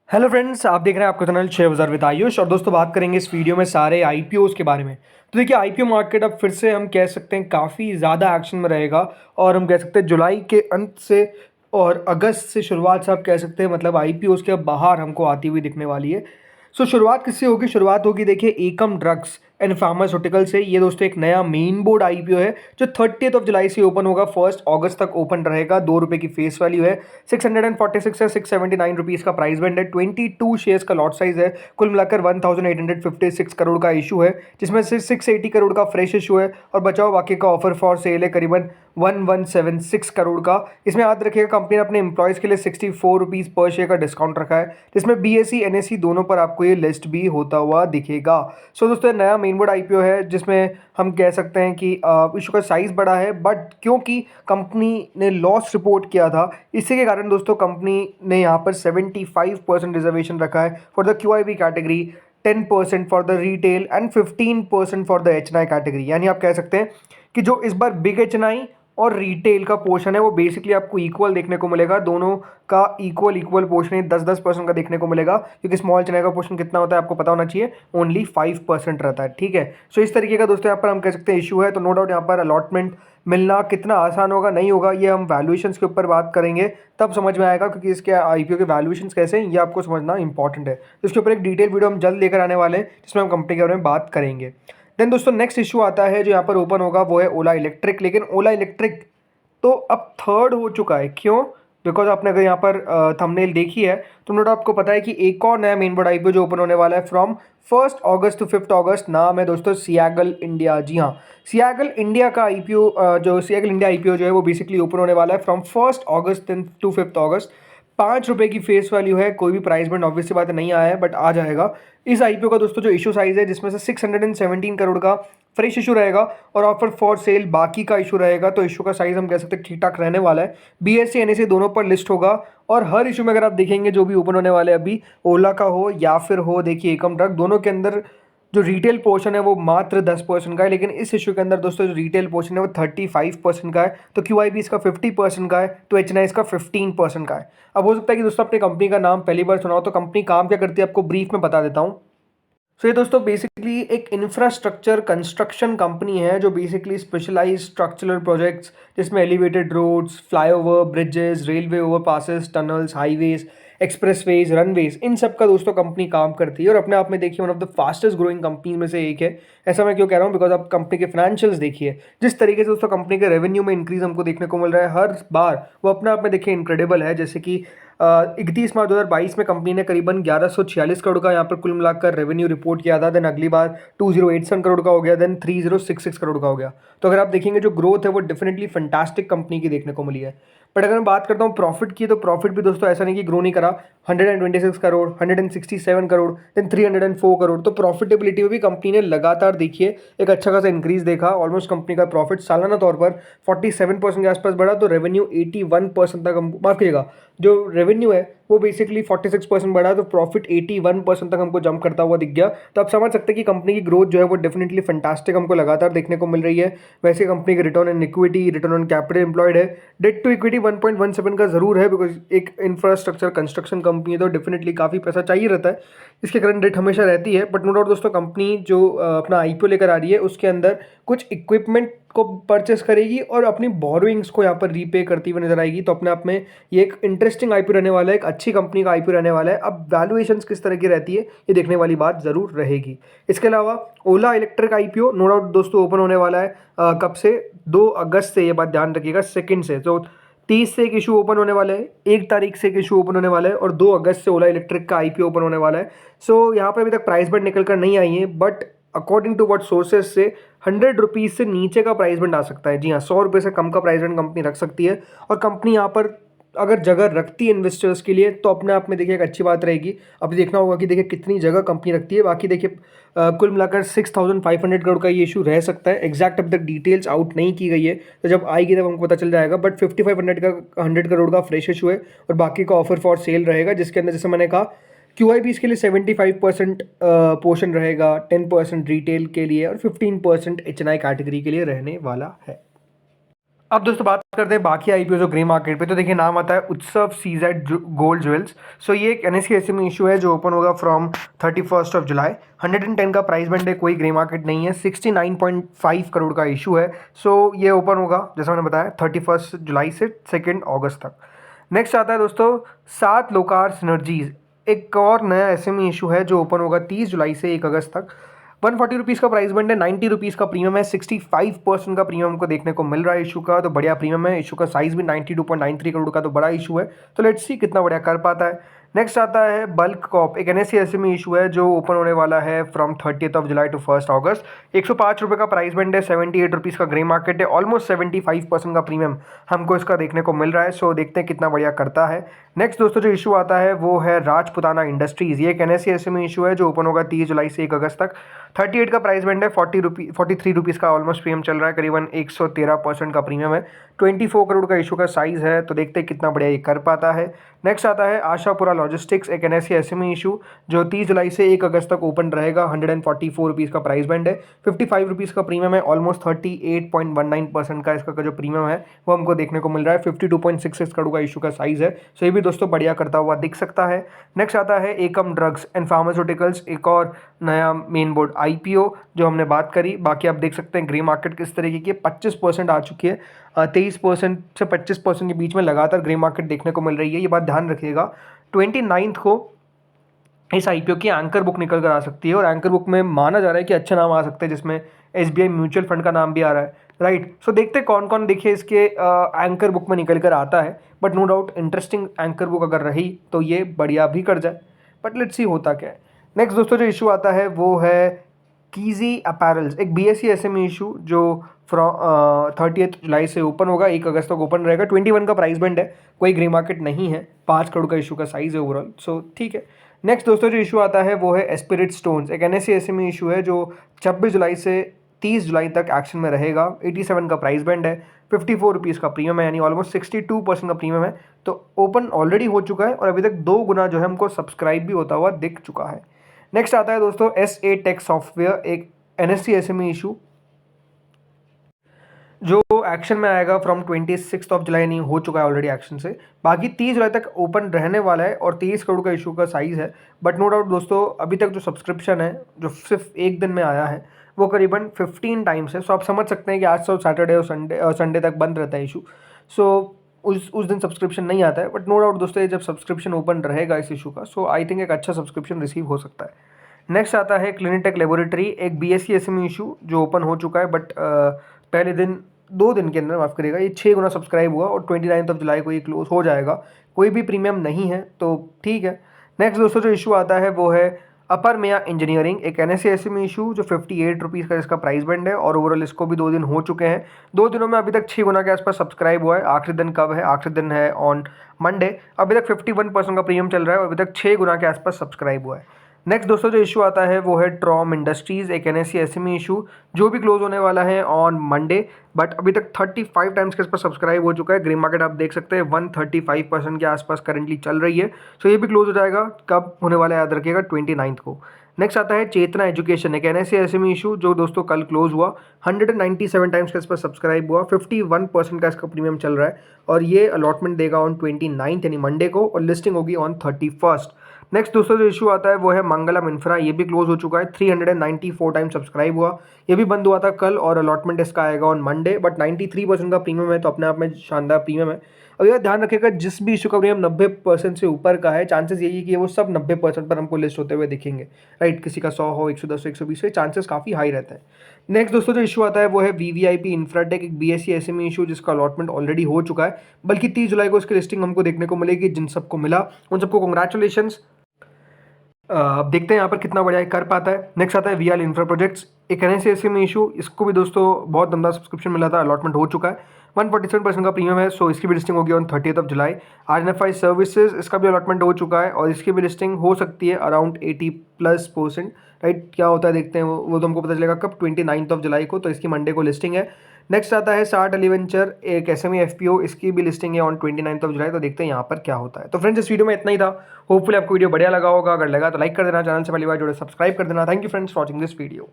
Hello friends, आप देख रहे हैं आपका चैनल शेयर बाजार विद आयुष। और दोस्तों बात करेंगे इस वीडियो में सारे आईपीओस के बारे में। तो देखिए, आईपीओ मार्केट अब फिर से हम कह सकते हैं काफ़ी ज़्यादा एक्शन में रहेगा। और हम कह सकते हैं जुलाई के अंत से और अगस्त से शुरुआत से आप कह सकते हैं, मतलब आईपीओस के अब बाहर हमको आती हुई दिखने वाली है। शुरुआत किससे होगी? शुरुआत होगी देखिए एकम ड्रग्स एंड फार्मास्यूटिकल से। ये दोस्तों एक नया मेन बोर्ड आईपीओ है जो 30 जुलाई से ओपन होगा, 1 अगस्त तक ओपन रहेगा। 2 रुपये की फेस वैल्यू है, 646 है, 679 रुपीज़ का प्राइस बैंड है, 22 शेयर्स का लॉट साइज है। कुल मिलाकर 1856 करोड़ का इशू है, जिसमें से 680 करोड़ का फ्रेश इशू है और बचाओ बाकी का ऑफर फॉर सेल है करीबन 1176 करोड़ का। इसमें याद रखिएगा कंपनी ने अपने एम्प्लॉयज़ के लिए 64 रुपीज़ पर शेयर का डिस्काउंट रखा है, जिसमें बीएसई एनएसई दोनों पर आपको ये लिस्ट भी होता हुआ दिखेगा। दोस्तों नया मेन बोर्ड आईपीओ है जिसमें हम कह सकते हैं कि इशू का साइज़ बड़ा है, बट क्योंकि कंपनी ने लॉस रिपोर्ट किया था, इसी के कारण दोस्तों कंपनी ने यहाँ पर 75% रिजर्वेशन रखा है for the QIB category, 10% for the retail and 15% for the HNI category. यानी आप कह सकते हैं कि जो इस बार बिग एचएनआई और रिटेल का पोर्शन है वो बेसिकली आपको इक्वल देखने को मिलेगा। दोनों का इक्वल पोर्शन है, 10% का देखने को मिलेगा, क्योंकि स्मॉल चैनल का पोर्शन कितना होता है आपको पता होना चाहिए, ओनली 5% रहता है। ठीक है, इस तरीके का दोस्तों यहाँ पर हम कह सकते हैं इशू है। तो नो डाउट यहाँ पर अलॉटमेंट मिलना कितना आसान होगा, नहीं होगा, ये हम वैल्यूएशंस के ऊपर बात करेंगे तब समझ में आएगा, क्योंकि इसके आईपीओ के वैल्यूएशंस कैसे हैं ये आपको समझना इंपॉर्टेंट है। तो इसके ऊपर एक डिटेल वीडियो हम जल्द लेकर आने वाले हैं, जिसमें हम कंपनी के बारे में बात करेंगे। देन दोस्तों नेक्स्ट इशू आता है जो यहाँ पर ओपन होगा, वो है ओला इलेक्ट्रिक। लेकिन ओला इलेक्ट्रिक तो अब थर्ड हो चुका है। क्यों? बिकॉज आपने अगर यहाँ पर थंबनेल देखी है तो नोट आपको पता है कि एक और नया मेन बोर्ड आईपीओ जो ओपन होने वाला है फ्रॉम 1 अगस्त टू 5 अगस्त। नाम है दोस्तों सियागल इंडिया। जी हाँ, सियागल इंडिया का आईपीओ, जो सियागल इंडिया आईपीओ जो है वो बेसिकली ओपन होने वाला है फ्रॉम 1 अगस्त टू 5 अगस्त। 5 रुपये की फेस वैल्यू है, कोई भी प्राइस बैंड ऑब्वियसली बात नहीं आया है, बट आ जाएगा। इस आईपीओ का दोस्तों जो इशू साइज है, जिसमें से 617 करोड़ का फ्रेश इशू रहेगा और ऑफर फॉर सेल बाकी का इशू रहेगा। तो इशू का साइज हम कह सकते हैं ठीक ठाक रहने वाला है। बीएससी एनएससी दोनों पर लिस्ट होगा और हर इशू में अगर आप देखेंगे जो भी ओपन होने वाले हैं अभी, ओला का हो या फिर हो देखिए एकम ड्रग, दोनों के अंदर जो रिटेल पोर्शन है वो मात्र 10% का है। लेकिन इस इशू के अंदर दोस्तों जो रिटेल पोर्शन है वो 35% का है, तो क्यूआईबी इसका 50% का है, तो एचएनआई इसका 15% का है। अब हो सकता है कि दोस्तों अपनी कंपनी का नाम पहली बार सुना हो, तो कंपनी काम क्या करती है आपको ब्रीफ में बता देता हूँ। ये दोस्तों बेसिकली एक इंफ्रास्ट्रक्चर कंस्ट्रक्शन कंपनी है जो बेसिकली स्पेशलाइज स्ट्रक्चरल प्रोजेक्ट्स, जिसमें elevated roads, flyover, bridges, railway overpasses, tunnels, highways, expressways, runways, इन सब का दोस्तों कंपनी काम करती है। और अपने आप में देखिए one of the fastest growing company में से एक है। ऐसा मैं क्यों कह रहा हूँ? बिकॉज आप कंपनी के फाइनेंशियल्स देखिए, जिस तरीके से दोस्तों कंपनी के रेवेन्यू में इंक्रीज हमको देखने को मिल रहा है हर बार, वो अपने आप में देखिए इनक्रेडिबल है। जैसे कि 31 मार्च 2022 में कंपनी ने करीबन 1146 करोड़ का यहाँ पर कुल मिलाकर रेवेन्यू रिपोर्ट किया था। देन अगली बार 2087 करोड़ का हो गया, देन 3066 करोड़ का हो गया। तो अगर आप देखेंगे जो ग्रोथ है वो डेफिनेटली फंटास्टिक कंपनी की देखने को मिली है। बट अगर मैं बात करता हूँ प्रॉफिट की, तो प्रॉफिट भी दोस्तों ऐसा नहीं कि ग्रो नहीं करा। 126 करोड़, 167 करोड़, देन 304 करोड़। तो प्रॉफिटेबिलिटी में भी कंपनी ने लगातार देखिए एक अच्छा खासा इंक्रीज देखा। ऑलमोस्ट कंपनी का प्रॉफिट सालाना तौर पर 47% के आसपास बढ़ा, तो रेवेन्यू 81% तक, माफ कीजिएगा, जो रेवेन्यू है वो बेसिकली 46% बढ़ा, तो प्रॉफिट 81% तक हमको जंप करता हुआ दिख गया। तो आप समझ सकते हैं कि कंपनी की ग्रोथ जो है वो डेफिनेटली फंटास्टिक हमको लगातार देखने को मिल रही है। वैसे कंपनी के return on equity, return on capital employed है, डेट टू इक्विटी 1.17 का जरूर है, बिकॉज एक इंफ्रास्ट्रक्चर कंस्ट्रक्शन कंपनी है तो डेफिनेटली काफ़ी पैसा चाहिए रहता है, इसके कारण डेट हमेशा रहती है। बट नो डाउट दोस्तों कंपनी जो अपना आईपीओ लेकर आ रही है उसके अंदर कुछ इक्विपमेंट को परचेस करेगी और अपनी बोरोइंग्स को यहाँ पर रीपे करती हुई नजर आएगी। तो अपने आप में ये एक इंटरेस्टिंग आईपीओ रहने वाला है, एक अच्छी कंपनी का आईपीओ रहने वाला है। अब वैल्यूएशंस किस तरह की रहती है ये देखने वाली बात जरूर रहेगी। इसके अलावा ओला इलेक्ट्रिक आईपीओ नो डाउट दोस्तों ओपन होने वाला है कब से? 2 अगस्त से, ये बात ध्यान रखिएगा, 2 से। तो 30 से एक इशू ओपन होने वाला है, 1 तारीख से एक इशू ओपन होने वाला है और 2 अगस्त से ओला इलेक्ट्रिक का आईपीओ ओपन होने वाला है। यहाँ पर अभी तक प्राइस बैंड निकल कर नहीं आई है, but according to what sources से 100 रुपीज़ से नीचे का प्राइस बैंड आ सकता है। जी हाँ, 100 रुपये से कम का प्राइस बैंड कंपनी रख सकती है। और कंपनी यहाँ पर अगर जगह रखती है इन्वेस्टर्स के लिए तो अपने आप में देखिए एक अच्छी बात रहेगी। अभी देखना होगा कि देखिए कितनी जगह कंपनी रखती है। बाकी देखिए कुल मिलाकर 6500 करोड़ का ये इशू रह सकता है। एग्जैक्ट अभी तक डिटेल्स आउट नहीं की गई है, तो जब आएगी तब हमको पता चल जाएगा। बट 5500 का 100 करोड़ का फ्रेश इशू है और बाकी का ऑफर फॉर सेल रहेगा, जिसके अंदर जैसे मैंने कहा क्यूआईबी के लिए 75% पोर्शन रहेगा, 10% रिटेल के लिए और 15% एचएनआई कैटेगरी के लिए रहने वाला है। अब दोस्तों बात करते हैं बाकी आईपीओ ग्रे मार्केट पे। तो देखिए नाम आता है उत्सव सीजेड गोल्ड ज्वेल्स। सो ये एक एनएससी एसएमई इशू है जो ओपन होगा फ्रॉम 31 जुलाई। 110 का प्राइस बैंड है, कोई ग्रे मार्केट नहीं है। 69.5 करोड़ का इशू है। सो ये ओपन होगा जैसा मैंने बताया 31 जुलाई से 2 अगस्त तक। नेक्स्ट आता है दोस्तों 7 लोकार सिनर्जीज, एक और नया एसएमई इशू है जो ओपन होगा 30 जुलाई से 1 अगस्त तक। 140 रुपीज़ का प्राइस बैंड है, 90 रुपीज़ का प्रीमियम है, 65% का प्रीमियम को देखने को मिल रहा है इशू का। तो बढ़िया प्रीमियम है, इशू का साइज भी 92.93 करोड़ का तो बड़ा इशू है। तो लेट्स सी कितना बढ़िया कर पाता है। नेक्स्ट आता है बल्क कॉप, एक एनएससी एसएमई इशू है जो ओपन होने वाला है फ्रॉम 30 जुलाई टू 1 अगस्त। 105 रुपये का प्राइस बैंड है, 78 रुपीज़ का ग्रे मार्केट है, ऑलमोस्ट 75% का प्रीमियम हमको इसका देखने को मिल रहा है। सो देखते हैं कितना बढ़िया करता है। नेक्स्ट दोस्तों जो इशू आता है वो है राजपुताना इंडस्ट्रीज़। ये एक एनएससी एसएमई इशू है जो ओपन होगा 30 जुलाई से 1 अगस्त तक। 38 का प्राइस बैंड है, 43 रुपीज़ का ऑलमोस्ट प्रीमियम चल रहा है, करीबन 113% का प्रीमियम है। 24 करोड़ का इशू का साइज़ है। तो देखते हैं कितना बढ़िया ये कर पाता है। नेक्स्ट आता है आशापुरा लॉजिस्टिक्स, एक एनएससी एसएमई इशू जो 30 जुलाई से 1 अगस्त तक ओपन रहेगा। 144 रुपीज़ का प्राइस बैंड है, 55 रुपीज़ का प्रीमियम है, ऑलमोस्ट 38.19% का इसका जो प्रीमियम है वो हमको देखने को मिल रहा है। 52.66 करोड़ का इशू का साइज़ है। सो ये भी दोस्तों बढ़िया करता हुआ दिख सकता है। नेक्स्ट आता है एकम ड्रग्स एंड फार्मास्यूटिकल्स, एक और नया मेन बोर्ड आईपीओ जो हमने बात करी। बाकी आप देख सकते हैं ग्रे मार्केट किस तरीके की 25% आ चुकी है। 23% से 25% के बीच में लगातार ग्रे मार्केट देखने को मिल रही है। ये बात ध्यान रखिएगा। 29 को इस आईपीओ की एंकर बुक निकल कर आ सकती है और एंकर बुक में माना जा रहा है कि अच्छे नाम आ सकते हैं, जिसमें एसबीआई म्यूचुअल फंड का नाम भी आ रहा है, राइट। सो देखते हैं कौन कौन देखिए इसके एंकर बुक में निकल कर आता है। But no doubt interesting anchor book अगर रही तो ये बढ़िया भी कर जाए। बट लेट्स सी होता क्या है। नेक्स्ट दोस्तों जो इशू आता है वो है कीजी अपैरल्स, एक बीएससी एसएमई इशू जो फ्रॉम 30 जुलाई से ओपन होगा, 1 अगस्त तक ओपन रहेगा। 21 का प्राइस बैंड है, कोई ग्रे मार्केट नहीं है, 5 करोड़ का इशू का साइज है ओवरऑल। सो ठीक है। नेक्स्ट दोस्तों जो इशू आता है वो है एस्पिरिट स्टोन्स, एक एनएससी एसएमई इशू है जो 26 जुलाई से 30 जुलाई तक एक्शन में रहेगा। 87 का प्राइस बैंड है, 54 रुपीज़ का प्रीमियम है, यानी ऑलमोस्ट 62% का प्रीमियम है। तो ओपन ऑलरेडी हो चुका है और अभी तक 2 गुना जो है हमको सब्सक्राइब भी होता हुआ दिख चुका है। नेक्स्ट आता है दोस्तों SA टेक सॉफ्टवेयर, एक एनएससी एसएमई इशू जो एक्शन में आएगा फ्रॉम 26 जुलाई, नहीं हो चुका है ऑलरेडी एक्शन से। बाकी 30 जुलाई तक ओपन रहने वाला है और 23 करोड़ का इशू का साइज़ है। बट नो डाउट दोस्तों अभी तक जो सब्सक्रिप्शन है जो सिर्फ एक दिन में आया है वो करीबन 15 टाइम्स है। सो आप समझ सकते हैं कि आज तो सैटरडे और संडे तक बंद रहता है इशू। सो उस दिन सब्सक्रिप्शन नहीं आता है। बट नो डाउट दोस्तों ये जब सब्सक्रिप्शन ओपन रहेगा इस इशू का, सो आई थिंक एक अच्छा सब्सक्रिप्शन रिसीव हो सकता है। नेक्स्ट आता है क्लिनिटेक लेबोरेटरी, एक बीएससी एसएमई इशू जो ओपन हो चुका है। बट पहले दिन 2 दिन के अंदर माफ़ करिएगा ये 6 गुना सब्सक्राइब हुआ और 29 जुलाई को ये क्लोज हो जाएगा। कोई भी प्रीमियम नहीं है तो ठीक है। नेक्स्ट दोस्तों जो इशू आता है वो है अपर मेया इंजीनियरिंग, एक एनएससी एसएमई इशू जो 58 रुपीज़ का इसका प्राइस बैंड है और ओवरऑल इसको भी 2 दिन हो चुके हैं। 2 दिनों में अभी तक 6 गुना के आसपास सब्सक्राइब हुआ है। आखिरी दिन कब है? आखिरी दिन है ऑन मंडे। अभी तक 51% का प्रीमियम चल रहा है और अभी तक 6 गुना के आसपास सब्सक्राइब हुआ है। नेक्स्ट दोस्तों जो इशू आता है वो है ट्रॉम इंडस्ट्रीज़, एक एनएससी एसएमई इशू जो भी क्लोज होने वाला है ऑन मंडे। बट अभी तक 35 टाइम्स के आसपास सब्सक्राइब हो चुका है। ग्रे मार्केट आप देख सकते हैं 135% के आसपास करंटली चल रही है। सो ये भी क्लोज हो जाएगा, कब होने वाला है याद रखिएगा 29 को। नेक्स्ट आता है चेतना एजुकेशन, एक एनएससी एसएमई इशू जो दोस्तों कल क्लोज हुआ। 197 टाइम्स के आसपास सब्सक्राइब हुआ, 51% का इसका प्रीमियम चल रहा है और ये अलॉटमेंट देगा ऑन 29 यानी मंडे को और लिस्टिंग होगी ऑन 31। नेक्स्ट दूसरा जो इशू आता है वो है मंगलम इंफ्रा, ये भी क्लोज हो चुका है। 394 टाइम सब्सक्राइब हुआ, ये भी बंद हुआ था कल और अलॉटमेंट इसका आएगा ऑन मंडे। बट 93% का प्रीमियम है तो अपने आप में शानदार प्रीमियम है। अब यह ध्यान रखिएगा जिस भी इशू का प्रीमियम 90% से ऊपर का है, चांसेस यही है कि वो सब 90% पर हमको लिस्ट होते हुए दिखेंगे, राइट। किसी का 100 हो, 110 हो, 120 हो, चांसेस काफ़ी हाई रहता है। नेक्स्ट दोस्तों जो इशू आता है वो है वीवीआईपी इंफ्राटेक, एक बीएससी एसएमई इशू जिसका अलॉटमेंट ऑलरेडी हो चुका है, बल्कि 30 जुलाई को इसकी लिस्टिंग हमको देखने को मिलेगी। जिन सबको मिला उन सबको कॉन्ग्रेचुलेशंस। अब देखते हैं यहाँ पर कितना बढ़िया कर पाता है। नेक्स्ट आता है वीआर इंफ्रा प्रोजेक्ट्स, एक एनएससी में इशू, इसको भी दोस्तों बहुत दमदार सब्सक्रिप्शन मिला था, अलॉटमेंट हो चुका है। 147% का प्रीमियम है, सो इसकी भी लिस्टिंग होगी ऑन 30 जुलाई। आरएनएफआई सर्विसेज, इसका भी अलॉटमेंट हो चुका है और इसकी भी लिस्टिंग हो सकती है अराउंड 80+%, राइट। क्या होता है देखते हैं, वो तो हमको पता चलेगा कब, 29 जुलाई को, तो इसकी मंडे को लिस्टिंग है। नेक्स्ट आता है सार्ट एलिवेंचर, एक एसएमई एफपीओ, इसकी भी लिस्टिंग है ऑन 29 जुलाई, तो देखते हैं यहाँ पर क्या होता है। तो फ्रेंड्स इस वीडियो में इतना ही था। होपफुली आपको वीडियो बढ़िया लगा होगा, अगर लगा तो लाइक कर देना, चैनल से पहली बार जुड़े सब्सक्राइब कर देना। Thank you friends for watching this video.